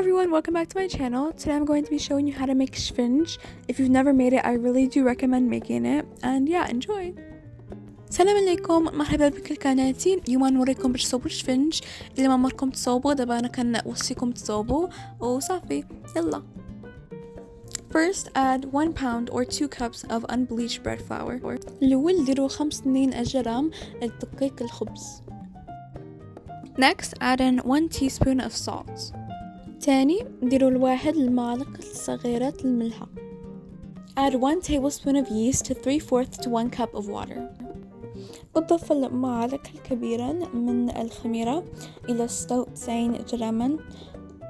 everyone, welcome back to my channel. Today I'm going to be showing you how to make sfinge. If you've never made it, I really do recommend making it, and yeah, enjoy. السلام عليكم، مرحبا بكل قناتي. اليوم نوريكم باش تصوبوا السفنج. اللي ما مركم تصوبوا دابا انا كنوصيكم تصوبوا وصافي يلا. First, add 1 pound or 2 cups of unbleached bread flour. الأول ديروا 5 جرام دقيق الخبز. Next, add in 1 teaspoon of salt. تاني ديروا الواحد المعلقة الصغيرة الملح. Add 1 tablespoon of yeast to 3/4 to 1 cup of water. أضف المعلقة الكبيرة من الخميرة إلى 96 جراما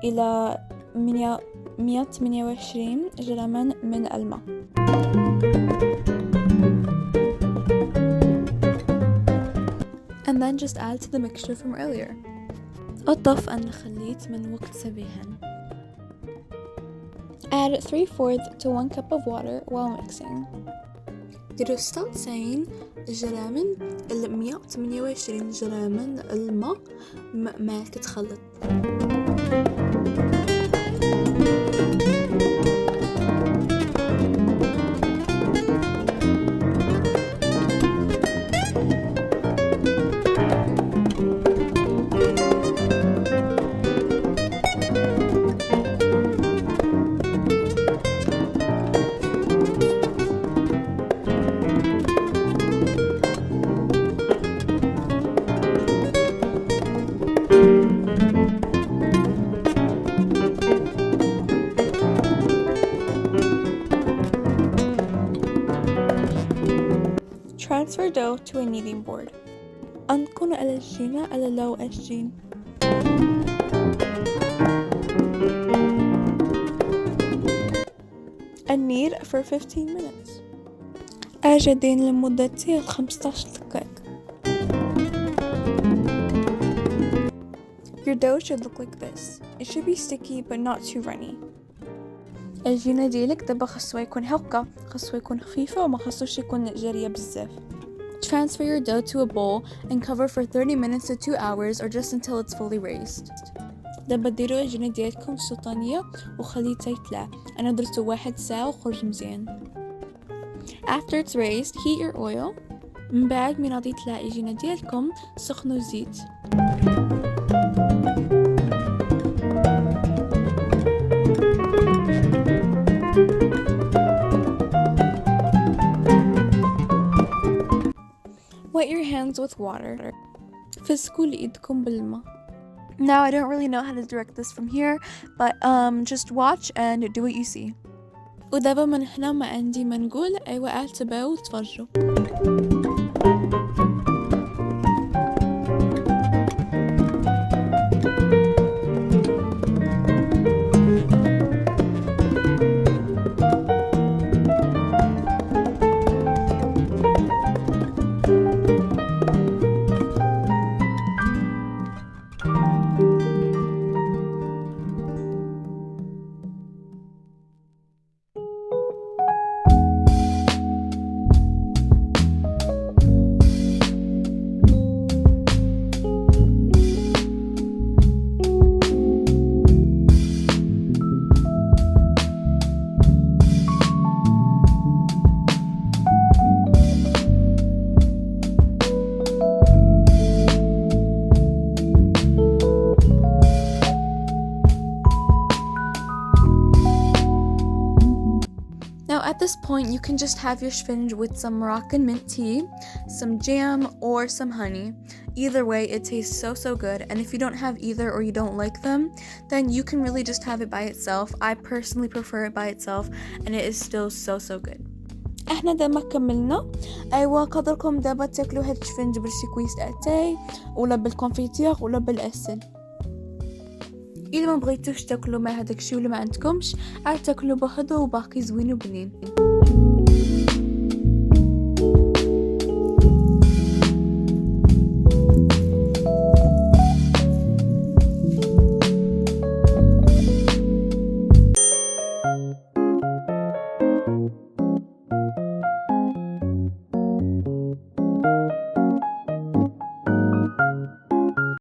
إلى 128 جراما من الماء. And then just add to the mixture from earlier. أضف الخليط من وقت سابقا. Add 3/4 to 1 cup of water while mixing. ديروا 96 جراما إلى 128 جراما الماء ما تتخلط. Transfer dough to a kneading board. أنقل العجينة على لو عجين. And knead for 15 minutes. أجدين لمدة 15 دقيقة. Your dough should look like this. It should be sticky but not too runny. العجينة ديالك دابا خاصو يكون هكا، خاصو يكون خفيفة وما خاصوش يكون جارية بزاف. Transfer your dough to a bowl and cover for 30 minutes to 2 hours or just until it's fully raised. دابا ديروا العجينة ديالكم سلطانية وخليتها يطلع. أنا درتو 1 ساعة وخرج مزيان. After it's raised, heat your oil. من بعد من غادي يطلع العجينة ديالكم سخنوا زيت. Wet your hands with water. فسكوا لإيدكم بالماء. Now I don't really know how to direct this from here, but just watch and do what you see. ودابا من هنا ما عندي ما نقول، أيوا اعتبروا وتفرجوا. Now at this point you can just have your sfinge with some Moroccan mint tea, some jam, or some honey. Either way it tastes so good, and if you don't have either or you don't like them, then you can really just have it by itself. I personally prefer it by itself and it is still so good. احنا دابا كملنا. ايوا قدركم دابا تاكلوا هاد السفنج بالسيكويس اتاي ولا بالكونفيتير ولا بالعسل. اذا ما بغيتوش تاكلوا مع هذاك الشيء ولا ما عندكمش عاد تاكلوا بهذا وباقي زوين وبنين.